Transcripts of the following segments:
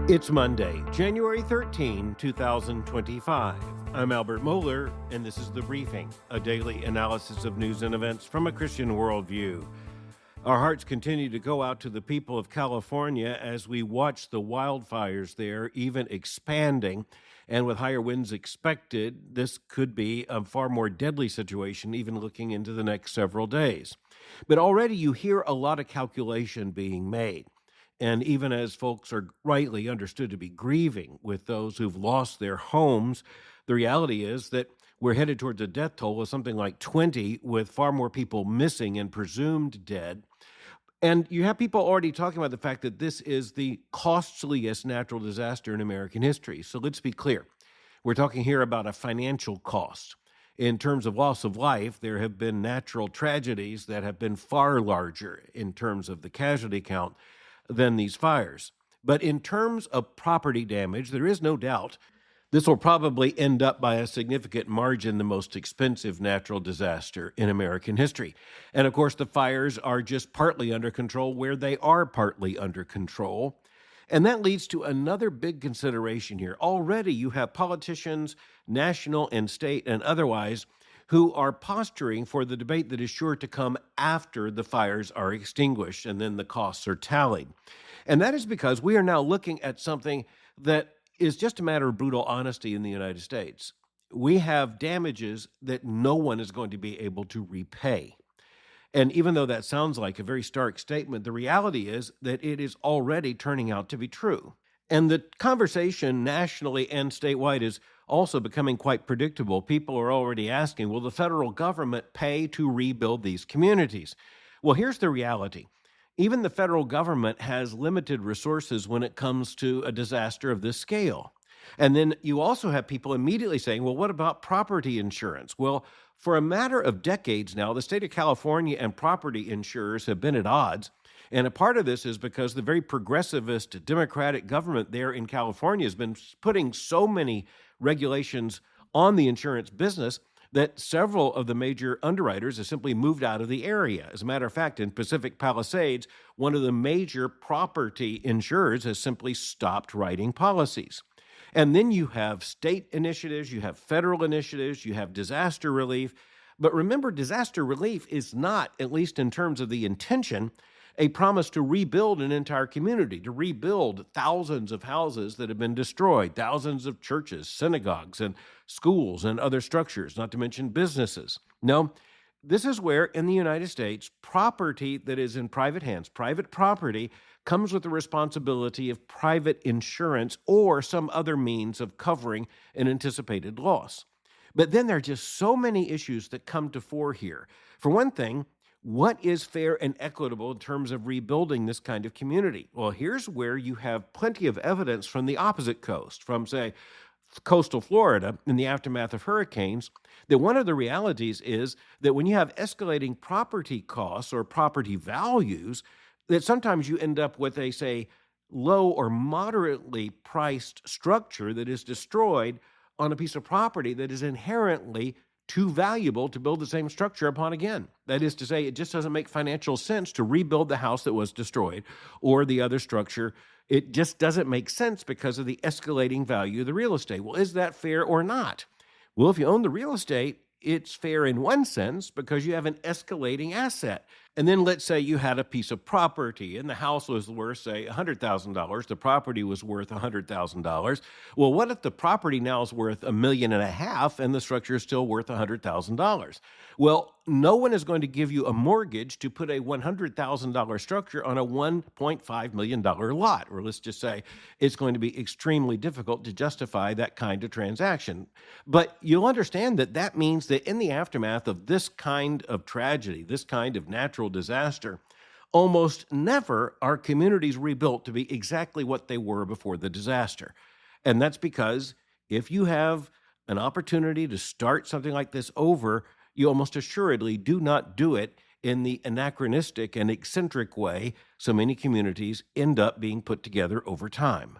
It's Monday, January 13, 2025. I'm Albert Mohler, and this is The Briefing, a daily analysis of news and events from a Christian worldview. Our hearts continue to go out to the people of California as we watch the wildfires there even expanding. And with higher winds expected, this could be a far more deadly situation, even looking into the next several days. But already you hear a lot of calculation being made. And even as folks are rightly understood to be grieving with those who've lost their homes, the reality is that we're headed towards a death toll of something like 20, with far more people missing and presumed dead. And you have people already talking about the fact that this is the costliest natural disaster in American history. So let's be clear. We're talking here about a financial cost. In terms of loss of life, there have been natural tragedies that have been far larger in terms of the casualty count than these fires. But in terms of property damage, there is no doubt this will probably end up by a significant margin the most expensive natural disaster in American history. And of course, the fires are just partly under control where they are partly under control. And that leads to another big consideration here. Already you have politicians, national and state and otherwise, who are posturing for the debate that is sure to come after the fires are extinguished and then the costs are tallied. And that is because we are now looking at something that is just a matter of brutal honesty in the United States. We have damages that no one is going to be able to repay. And even though that sounds like a very stark statement, the reality is that it is already turning out to be true. And the conversation nationally and statewide is also becoming quite predictable. People are already asking, will the federal government pay to rebuild these communities? Well, here's the reality. Even the federal government has limited resources when it comes to a disaster of this scale. And then you also have people immediately saying, well, what about property insurance? Well, for a matter of decades now, the state of California and property insurers have been at odds. And a part of this is because the very progressivist Democratic government there in California has been putting so many regulations on the insurance business that several of the major underwriters have simply moved out of the area. As a matter of fact, in Pacific Palisades, one of the major property insurers has simply stopped writing policies. And then you have state initiatives, you have federal initiatives, you have disaster relief. But remember, disaster relief is not, at least in terms of the intention, a promise to rebuild an entire community, to rebuild thousands of houses that have been destroyed, thousands of churches, synagogues, and schools and other structures, not to mention businesses. No, this is where in the United States, property that is in private hands, private property, comes with the responsibility of private insurance or some other means of covering an anticipated loss. But then there are just so many issues that come to fore here. For one thing, what is fair and equitable in terms of rebuilding this kind of community? Well, here's where you have plenty of evidence from the opposite coast, from, say, coastal Florida in the aftermath of hurricanes, that one of the realities is that when you have escalating property costs or property values, that sometimes you end up with a, say, low or moderately priced structure that is destroyed on a piece of property that is inherently too valuable to build the same structure upon again. That is to say, it just doesn't make financial sense to rebuild the house that was destroyed or the other structure. It just doesn't make sense because of the escalating value of the real estate. Well, is that fair or not? Well, if you own the real estate, it's fair in one sense because you have an escalating asset. And then let's say you had a piece of property and the house was worth, say, $100,000. The property was worth $100,000. Well, what if the property now is worth $1.5 million and the structure is still worth $100,000? Well, no one is going to give you a mortgage to put a $100,000 structure on a $1.5 million lot. Or let's just say it's going to be extremely difficult to justify that kind of transaction. But you'll understand that that means that in the aftermath of this kind of tragedy, this kind of natural disaster, almost never are communities rebuilt to be exactly what they were before the disaster. And that's because if you have an opportunity to start something like this over, you almost assuredly do not do it in the anachronistic and eccentric way so many communities end up being put together over time.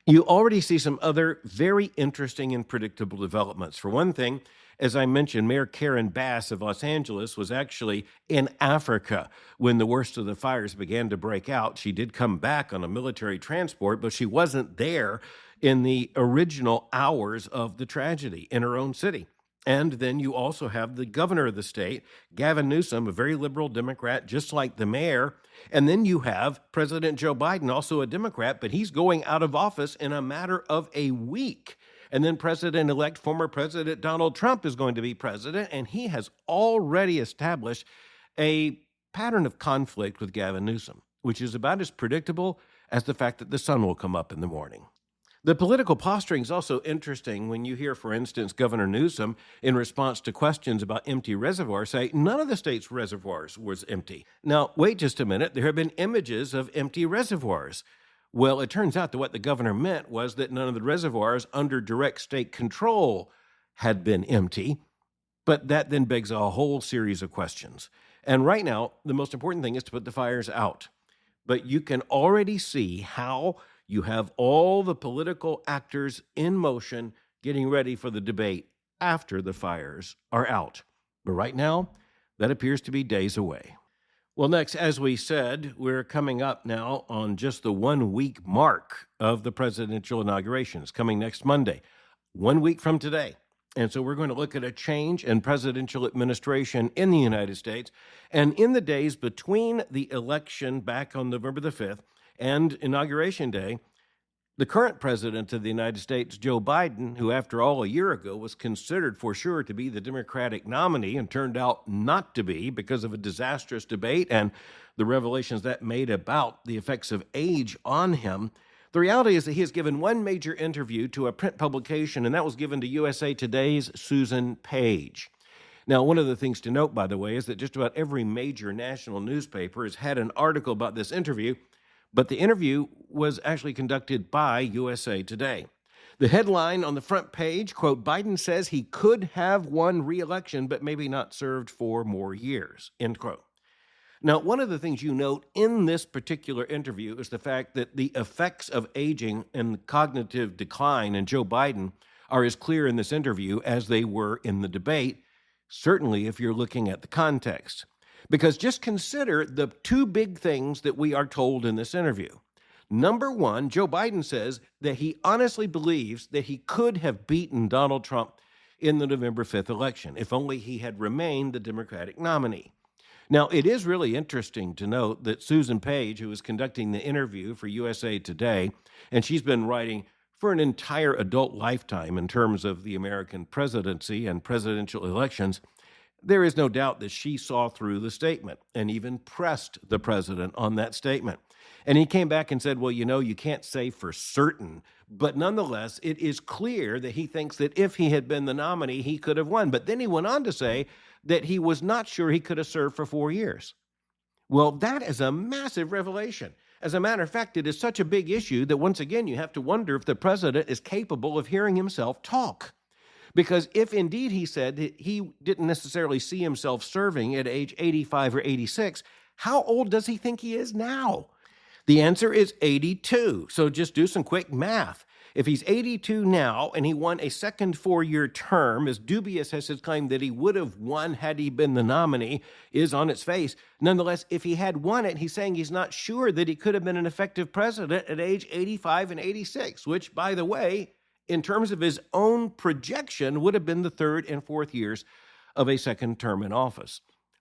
You already see some other very interesting and predictable developments. For one thing, as I mentioned, Mayor Karen Bass of Los Angeles was actually in Africa when the worst of the fires began to break out. She did come back on a military transport, but she wasn't there in the original hours of the tragedy in her own city. And then you also have the governor of the state, Gavin Newsom, a very liberal Democrat, just like the mayor. And then you have President Joe Biden, also a Democrat, but he's going out of office in a matter of a week. And then President-elect, former President Donald Trump is going to be president, and he has already established a pattern of conflict with Gavin Newsom, which is about as predictable as the fact that the sun will come up in the morning. The political posturing is also interesting when you hear, for instance, Governor Newsom, in response to questions about empty reservoirs, say none of the state's reservoirs was empty. Now, wait just a minute. There have been images of empty reservoirs. Well, it turns out that what the governor meant was that none of the reservoirs under direct state control had been empty. But that then begs a whole series of questions. And right now, the most important thing is to put the fires out. But you can already see how you have all the political actors in motion getting ready for the debate after the fires are out. But right now, that appears to be days away. Well, next, as we said, we're coming up now on just the 1 week mark of the presidential inauguration. It's coming next Monday, 1 week from today. And so we're going to look at a change in presidential administration in the United States. And in the days between the election back on November the 5th and Inauguration Day, the current president of the United States, Joe Biden, who after all a year ago was considered for sure to be the Democratic nominee and turned out not to be because of a disastrous debate and the revelations that made about the effects of age on him, the reality is that he has given one major interview to a print publication, and that was given to USA Today's Susan Page. Now, one of the things to note, by the way, is that just about every major national newspaper has had an article about this interview, but the interview was actually conducted by USA Today. The headline on the front page, quote, Biden says he could have won re-election, but maybe not served 4 more years, end quote. Now, one of the things you note in this particular interview is the fact that the effects of aging and cognitive decline in Joe Biden are as clear in this interview as they were in the debate, certainly if you're looking at the context. Because just consider the 2 big things that we are told in this interview. Number 1, Joe Biden says that he honestly believes that he could have beaten Donald Trump in the November 5th election if only he had remained the Democratic nominee. Now, it is really interesting to note that Susan Page, who is conducting the interview for USA Today, and she's been writing for an entire adult lifetime in terms of the American presidency and presidential elections, there is no doubt that she saw through the statement and even pressed the president on that statement. And he came back and said, well, you can't say for certain, but nonetheless, it is clear that he thinks that if he had been the nominee, he could have won. But then he went on to say that he was not sure he could have served for 4 years. Well, that is a massive revelation. As a matter of fact, it is such a big issue that once again, you have to wonder if the president is capable of hearing himself talk. Because if indeed he said that he didn't necessarily see himself serving at age 85 or 86, how old does he think he is now? The answer is 82. So just do some quick math. If he's 82 now and he won a second 4-year term, as dubious as his claim that he would have won had he been the nominee is on its face, nonetheless, if he had won it, he's saying he's not sure that he could have been an effective president at age 85 and 86, which, by the way, in terms of his own projection, would have been the 3rd and 4th years of a second term in office.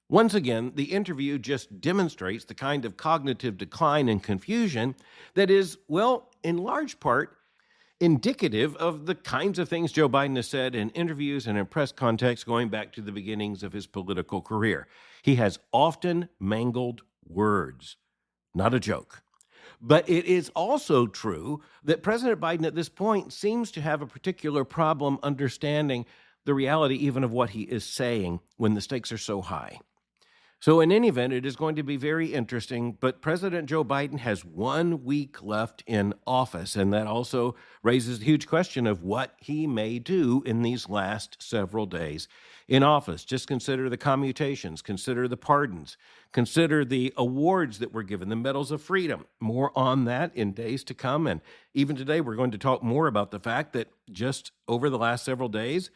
Once again, the interview just demonstrates the kind of cognitive decline and confusion that is, well, in large part, indicative of the kinds of things Joe Biden has said in interviews and in press contexts going back to the beginnings of his political career. He has often mangled words. Not a joke. But it is also true that President Biden at this point seems to have a particular problem understanding the reality even of what he is saying when the stakes are so high. So in any event, it is going to be very interesting, but President Joe Biden has 1 week left in office, and that also raises a huge question of what he may do in these last several days in office. Just consider the commutations, consider the pardons, consider the awards that were given, the medals of freedom. More on that in days to come. And even today, we're going to talk more about the fact that just over the last several days,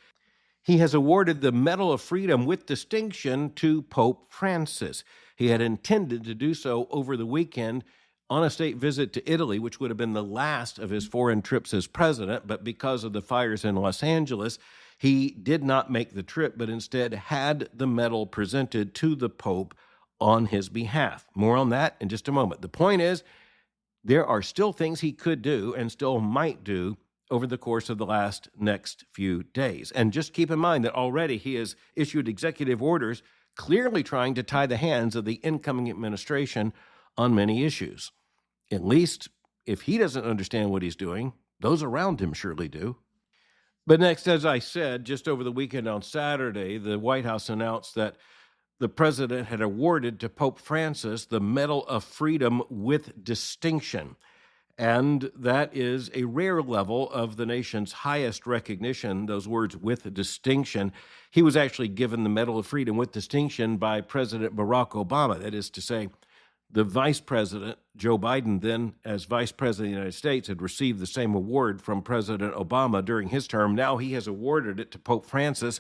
he has awarded the Medal of Freedom with distinction to Pope Francis. He had intended to do so over the weekend on a state visit to Italy, which would have been the last of his foreign trips as president, but because of the fires in Los Angeles, he did not make the trip, but instead had the medal presented to the Pope on his behalf. More on that in just a moment. The point is, there are still things he could do and still might do over the course of the next few days. And just keep in mind that already he has issued executive orders clearly trying to tie the hands of the incoming administration on many issues. At least, if he doesn't understand what he's doing, those around him surely do. But next, as I said, just over the weekend on Saturday, the White House announced that the president had awarded to Pope Francis the Medal of Freedom with distinction. And that is a rare level of the nation's highest recognition, those words, with distinction. He was actually given the Medal of Freedom with distinction by President Barack Obama. That is to say, the vice president, Joe Biden, then as vice president of the United States, had received the same award from President Obama during his term. Now he has awarded it to Pope Francis.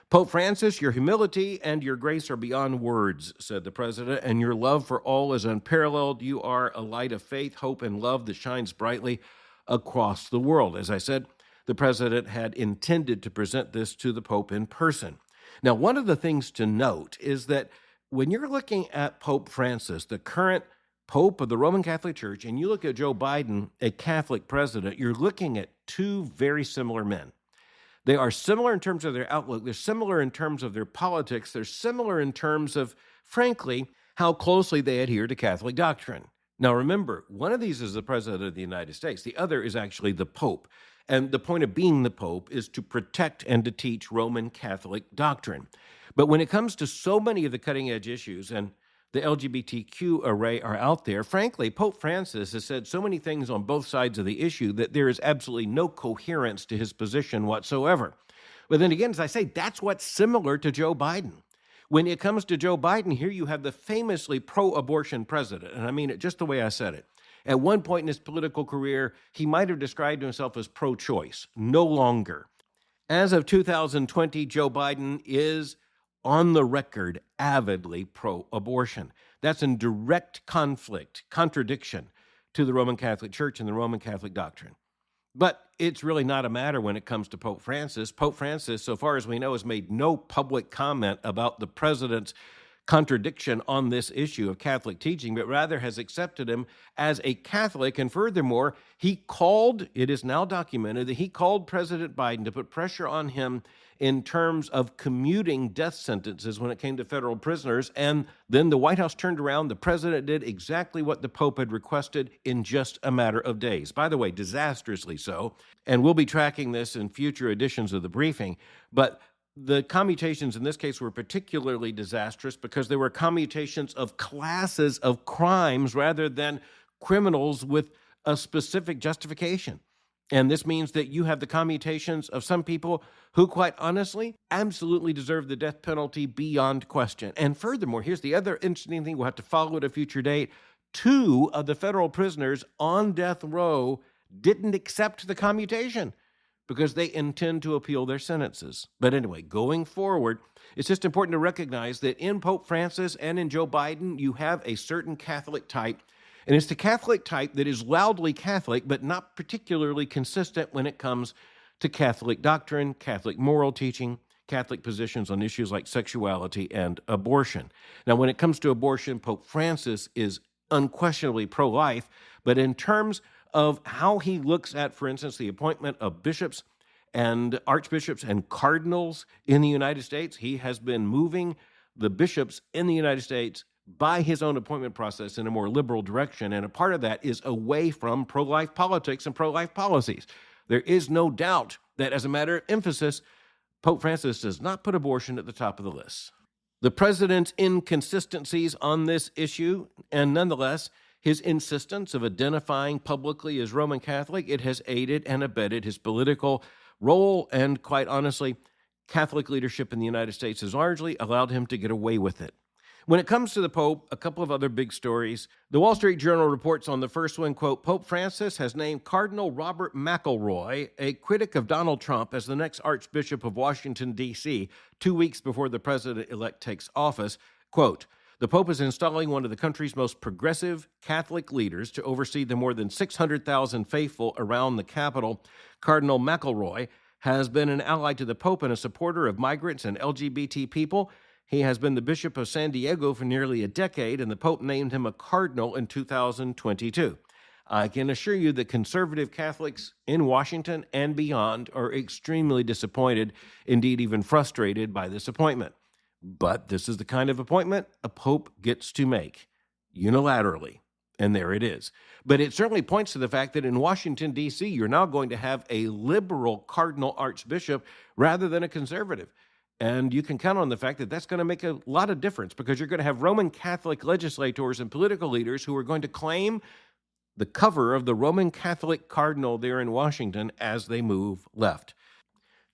Pope Francis, your humility and your grace are beyond words, said the president, and your love for all is unparalleled. You are a light of faith, hope, and love that shines brightly across the world. As I said, the president had intended to present this to the Pope in person. Now, one of the things to note is that when you're looking at Pope Francis, the current Pope of the Roman Catholic Church, and you look at Joe Biden, a Catholic president, you're looking at two very similar men. They are similar in terms of their outlook. They're similar in terms of their politics. They're similar in terms of, frankly, how closely they adhere to Catholic doctrine. Now, remember, one of these is the President of the United States. The other is actually the Pope. And the point of being the Pope is to protect and to teach Roman Catholic doctrine. But when it comes to so many of the cutting-edge issues, and the LGBTQ array are out there, frankly, Pope Francis has said so many things on both sides of the issue that there is absolutely no coherence to his position whatsoever. But then again, as I say, that's what's similar to Joe Biden. When it comes to Joe Biden, here you have the famously pro-abortion president, and I mean it just the way I said it. At one point in his political career, he might have described himself as pro-choice, no longer. As of 2020, Joe Biden is on the record, avidly pro-abortion. That's in direct contradiction to the Roman Catholic Church and the Roman Catholic doctrine. But it's really not a matter when it comes to Pope Francis. Pope Francis, so far as we know, has made no public comment about the president's contradiction on this issue of Catholic teaching, but rather has accepted him as a Catholic. And furthermore, it is now documented that he called President Biden to put pressure on him in terms of commuting death sentences when it came to federal prisoners. And then the White House turned around. The president did exactly what the Pope had requested in just a matter of days. By the way, disastrously so. And we'll be tracking this in future editions of the briefing. But the commutations in this case were particularly disastrous because they were commutations of classes of crimes rather than criminals with a specific justification. And this means that you have the commutations of some people who, quite honestly, absolutely deserve the death penalty beyond question. And furthermore, here's the other interesting thing we'll have to follow at a future date. 2 of the federal prisoners on death row didn't accept the commutation because they intend to appeal their sentences. But anyway, going forward, it's just important to recognize that in Pope Francis and in Joe Biden, you have a certain Catholic type. And it's the Catholic type that is loudly Catholic, but not particularly consistent when it comes to Catholic doctrine, Catholic moral teaching, Catholic positions on issues like sexuality and abortion. Now, when it comes to abortion, Pope Francis is unquestionably pro-life, but in terms of how he looks at, for instance, the appointment of bishops and archbishops and cardinals in the United States, he has been moving the bishops in the United States by his own appointment process in a more liberal direction, and a part of that is away from pro-life politics and pro-life policies. There is no doubt that, as a matter of emphasis, Pope Francis does not put abortion at the top of the list. The president's inconsistencies on this issue, and nonetheless, his insistence of identifying publicly as Roman Catholic, it has aided and abetted his political role and, quite honestly, Catholic leadership in the United States has largely allowed him to get away with it. When it comes to the Pope, a couple of other big stories. The Wall Street Journal reports on the first one, quote, Pope Francis has named Cardinal Robert McElroy, a critic of Donald Trump, as the next Archbishop of Washington, D.C., 2 weeks before the president-elect takes office. Quote, the Pope is installing one of the country's most progressive Catholic leaders to oversee the more than 600,000 faithful around the capital. Cardinal McElroy has been an ally to the Pope and a supporter of migrants and LGBT people. He has been the Bishop of San Diego for nearly a decade, and the Pope named him a cardinal in 2022. I can assure you that conservative Catholics in Washington and beyond are extremely disappointed, indeed even frustrated by this appointment. But this is the kind of appointment a Pope gets to make unilaterally, and there it is. But it certainly points to the fact that in Washington, D.C., you're now going to have a liberal cardinal archbishop rather than a conservative. And you can count on the fact that that's going to make a lot of difference, because you're going to have Roman Catholic legislators and political leaders who are going to claim the cover of the Roman Catholic cardinal there in Washington as they move left.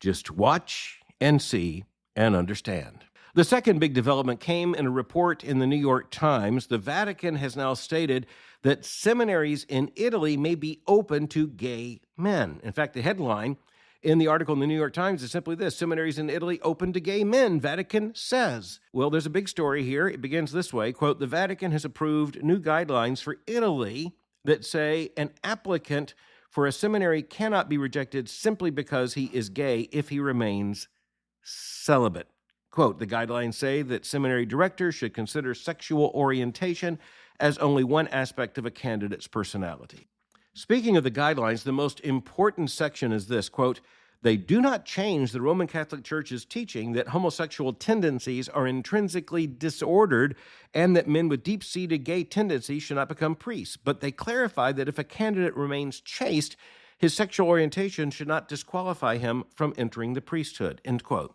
Just watch and see and understand. The second big development came in a report in the New York Times. The Vatican has now stated that seminaries in Italy may be open to gay men. In fact, the headline in the article in the New York Times is simply this: seminaries in Italy open to gay men, Vatican says. Well, there's a big story here. It begins this way, quote, the Vatican has approved new guidelines for Italy that say an applicant for a seminary cannot be rejected simply because he is gay if he remains celibate. Quote, the guidelines say that seminary directors should consider sexual orientation as only one aspect of a candidate's personality. Speaking of the guidelines, the most important section is this, quote, they do not change the Roman Catholic Church's teaching that homosexual tendencies are intrinsically disordered and that men with deep-seated gay tendencies should not become priests, but they clarify that if a candidate remains chaste, his sexual orientation should not disqualify him from entering the priesthood, end quote.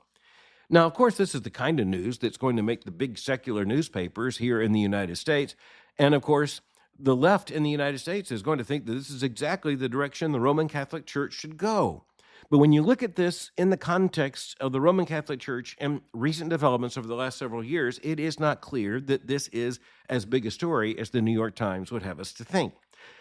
Now, of course, this is the kind of news that's going to make the big secular newspapers here in the United States, and of course, the left in the United States is going to think that this is exactly the direction the Roman Catholic Church should go. But when you look at this in the context of the Roman Catholic Church and recent developments over the last several years, it is not clear that this is as big a story as the New York Times would have us to think.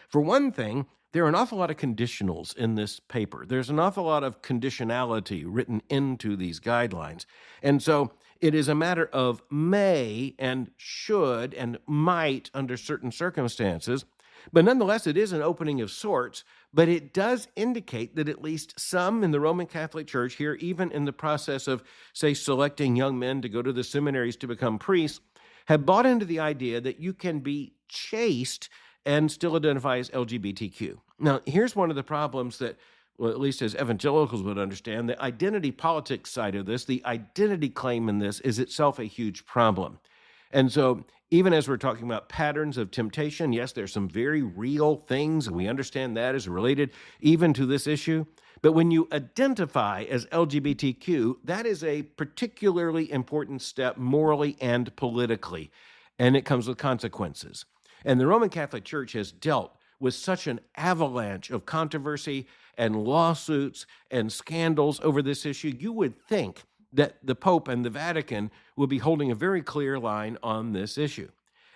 For one thing, there are an awful lot of conditionals in this paper. There's an awful lot of conditionality written into these guidelines. And so it is a matter of may and should and might under certain circumstances. But nonetheless, it is an opening of sorts, but it does indicate that at least some in the Roman Catholic Church here, even in the process of, say, selecting young men to go to the seminaries to become priests, have bought into the idea that you can be chaste and still identify as LGBTQ. Now, here's one of the problems that, well, at least as evangelicals would understand, the identity politics side of this, the identity claim in this is itself a huge problem. And so even as we're talking about patterns of temptation, yes, there's some very real things, and we understand that is related even to this issue. But when you identify as LGBTQ, that is a particularly important step morally and politically, and it comes with consequences. And the Roman Catholic Church has dealt with such an avalanche of controversy and lawsuits and scandals over this issue, you would think that the Pope and the Vatican will be holding a very clear line on this issue.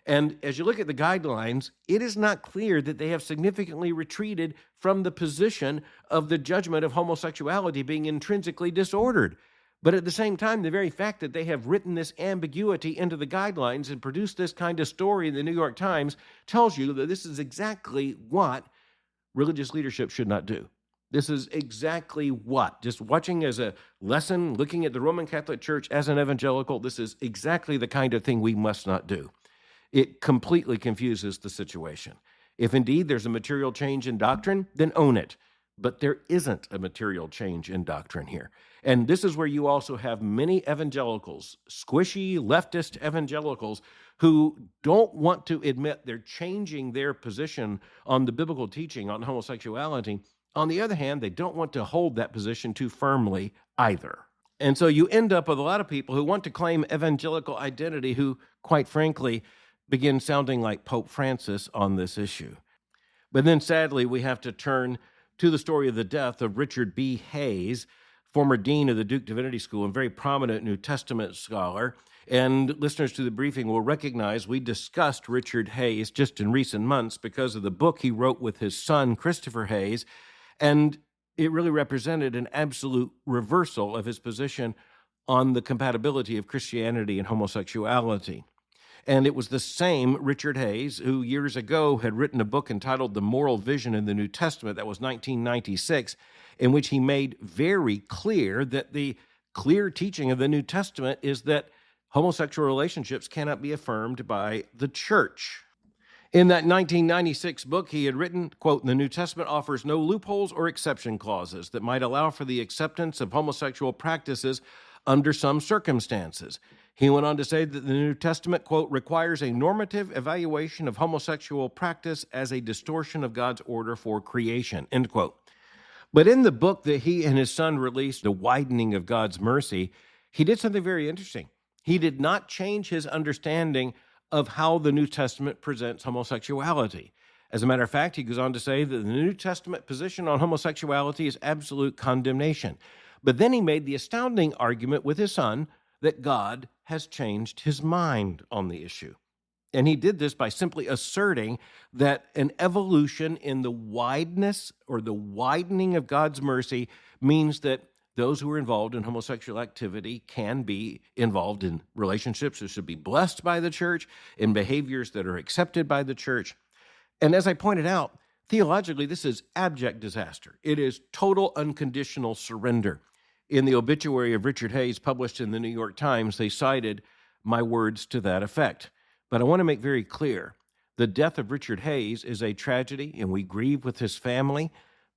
And as you look at the guidelines, it is not clear that they have significantly retreated from the position of the judgment of homosexuality being intrinsically disordered. But at the same time, the very fact that they have written this ambiguity into the guidelines and produced this kind of story in the New York Times tells you that this is exactly what religious leadership should not do. This is exactly what, just watching as a lesson, looking at the Roman Catholic Church as an evangelical, this is exactly the kind of thing we must not do. It completely confuses the situation. If indeed there's a material change in doctrine, then own it. But there isn't a material change in doctrine here. And this is where you also have many evangelicals, squishy leftist evangelicals, who don't want to admit they're changing their position on the biblical teaching on homosexuality. On the other hand, they don't want to hold that position too firmly either. And so you end up with a lot of people who want to claim evangelical identity who, quite frankly, begin sounding like Pope Francis on this issue. But then sadly, we have to turn to the story of the death of Richard B. Hayes, former dean of the Duke Divinity School and very prominent New Testament scholar. And listeners to the briefing will recognize we discussed Richard Hays just in recent months because of the book he wrote with his son, Christopher Hays. And it really represented an absolute reversal of his position on the compatibility of Christianity and homosexuality. And it was the same Richard Hays who years ago had written a book entitled The Moral Vision in the New Testament, that was 1996, in which he made very clear that the clear teaching of the New Testament is that homosexual relationships cannot be affirmed by the church. In that 1996 book, he had written, quote, "The New Testament offers no loopholes or exception clauses that might allow for the acceptance of homosexual practices under some circumstances." He went on to say that the New Testament, quote, "requires a normative evaluation of homosexual practice as a distortion of God's order for creation," end quote. But in the book that he and his son released, The Widening of God's Mercy, he did something very interesting. He did not change his understanding of how the New Testament presents homosexuality. As a matter of fact, he goes on to say that the New Testament position on homosexuality is absolute condemnation. But then he made the astounding argument with his son that God has changed his mind on the issue. And he did this by simply asserting that an evolution in the wideness or the widening of God's mercy means that those who are involved in homosexual activity can be involved in relationships that should be blessed by the church, in behaviors that are accepted by the church. And as I pointed out, theologically, this is abject disaster. It is total unconditional surrender. In the obituary of Richard Hays published in the New York Times, they cited my words to that effect. But I want to make very clear, the death of Richard Hays is a tragedy, and we grieve with his family.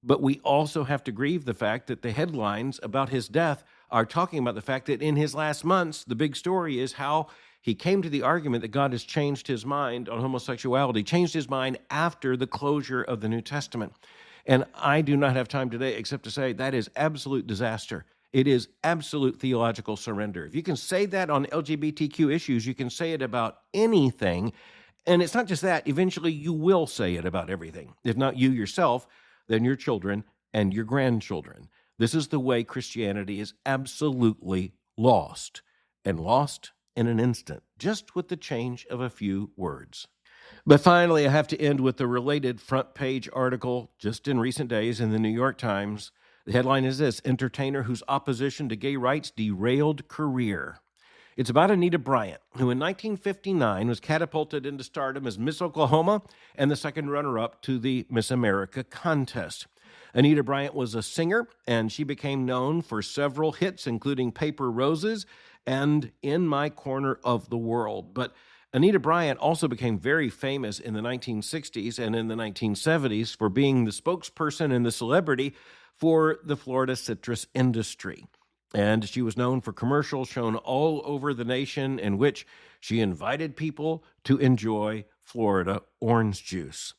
But we also have to grieve the fact that the headlines about his death are talking about the fact that in his last months, the big story is how he came to the argument that God has changed his mind on homosexuality, changed his mind after the closure of the New Testament. And I do not have time today except to say that is absolute disaster. It is absolute theological surrender. If you can say that on LGBTQ issues, you can say it about anything. And it's not just that. Eventually, you will say it about everything. If not you yourself, then your children and your grandchildren. This is the way Christianity is absolutely lost, and lost in an instant, just with the change of a few words. But finally, I have to end with a related front page article just in recent days in the New York Times. The headline is this: "Entertainer whose opposition to gay rights derailed career." It's about Anita Bryant, who in 1959 was catapulted into stardom as Miss Oklahoma and the second runner-up to the Miss America contest. Anita Bryant was a singer, and she became known for several hits, including Paper Roses and In My Corner of the World. But Anita Bryant also became very famous in the 1960s and in the 1970s for being the spokesperson and the celebrity for the Florida citrus industry. And she was known for commercials shown all over the nation in which she invited people to enjoy Florida orange juice.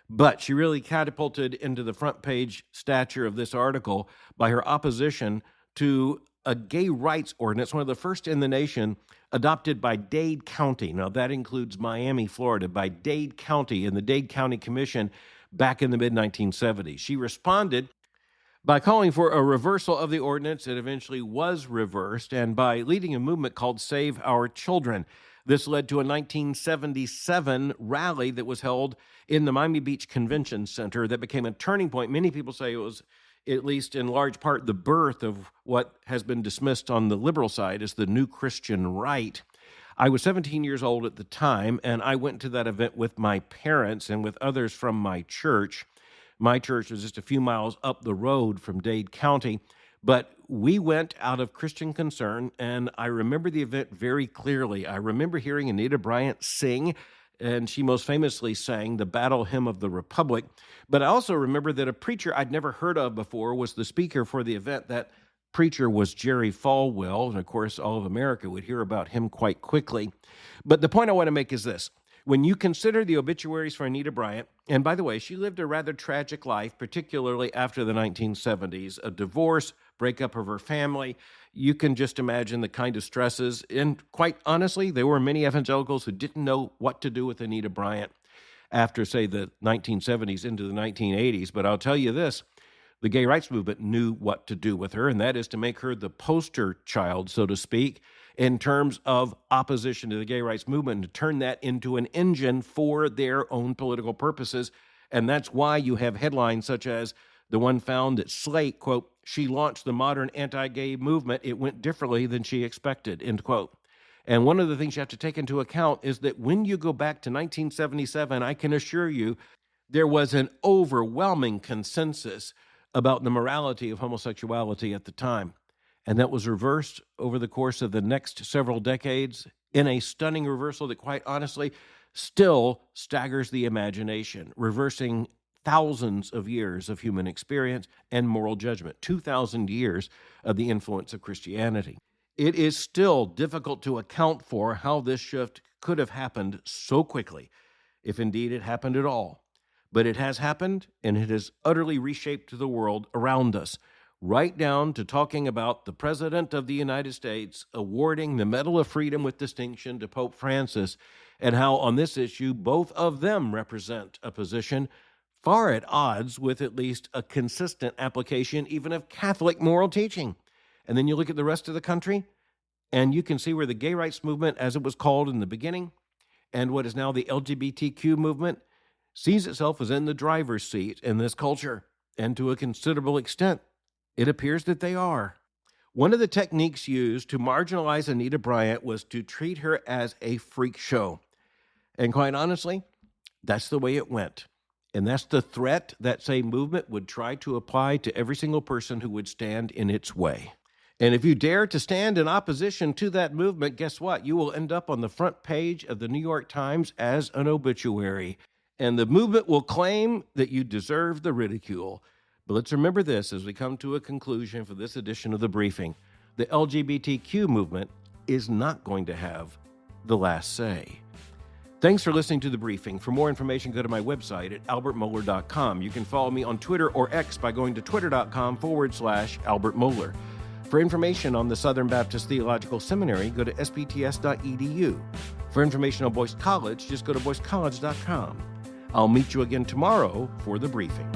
But she really catapulted into the front page stature of this article by her opposition to a gay rights ordinance, one of the first in the nation, adopted by Dade County. Now, that includes Miami, Florida, by Dade County and the Dade County Commission back in the mid-1970s. She responded by calling for a reversal of the ordinance. It eventually was reversed, and by leading a movement called Save Our Children. This led to a 1977 rally that was held in the Miami Beach Convention Center that became a turning point. Many people say it was, at least in large part, the birth of what has been dismissed on the liberal side as the new Christian right. I was 17 years old at the time, and I went to that event with my parents and with others from my church. My church was just a few miles up the road from Dade County, but we went out of Christian concern, and I remember the event very clearly. I remember hearing Anita Bryant sing, and she most famously sang the Battle Hymn of the Republic. But I also remember that a preacher I'd never heard of before was the speaker for the event. That preacher was Jerry Falwell, and of course, all of America would hear about him quite quickly. But the point I want to make is this. When you consider the obituaries for Anita Bryant, and by the way, she lived a rather tragic life, particularly after the 1970s, a divorce, breakup of her family. You can just imagine the kind of stresses. And quite honestly, there were many evangelicals who didn't know what to do with Anita Bryant after, say, the 1970s into the 1980s. But I'll tell you this, The gay rights movement knew what to do with her, and that is to make her the poster child, so to speak, in terms of opposition to the gay rights movement, and to turn that into an engine for their own political purposes. And that's why you have headlines such as the one found at Slate, quote, "She launched the modern anti-gay movement. It went differently than she expected," end quote. And one of the things you have to take into account is that when you go back to 1977, I can assure you there was an overwhelming consensus about the morality of homosexuality at the time. And that was reversed over the course of the next several decades in a stunning reversal that, quite honestly, still staggers the imagination, reversing thousands of years of human experience and moral judgment, 2,000 years of the influence of Christianity. It is still difficult to account for how this shift could have happened so quickly, if indeed it happened at all. But it has happened, and it has utterly reshaped the world around us, right down to talking about the President of the United States awarding the Medal of Freedom with distinction to Pope Francis, and how on this issue both of them represent a position far at odds with at least a consistent application even of Catholic moral teaching. And then you look at the rest of the country, and you can see where the gay rights movement, as it was called in the beginning, and what is now the LGBTQ movement, sees itself as in the driver's seat in this culture. And to a considerable extent, it appears that they are. One of the techniques used to marginalize Anita Bryant was to treat her as a freak show. And quite honestly, that's the way it went. And that's the threat that same movement would try to apply to every single person who would stand in its way. And if you dare to stand in opposition to that movement, guess what? You will end up on the front page of the New York Times as an obituary. And the movement will claim that you deserve the ridicule. But let's remember this as we come to a conclusion for this edition of the briefing. The LGBTQ movement is not going to have the last say. Thanks for listening to the briefing. For more information, go to my website at albertmohler.com. You can follow me on Twitter or X by going to twitter.com/Albert Mohler. For information on the Southern Baptist Theological Seminary, go to spts.edu. For information on Boyce College, just go to boycecollege.com. I'll meet you again tomorrow for the briefing.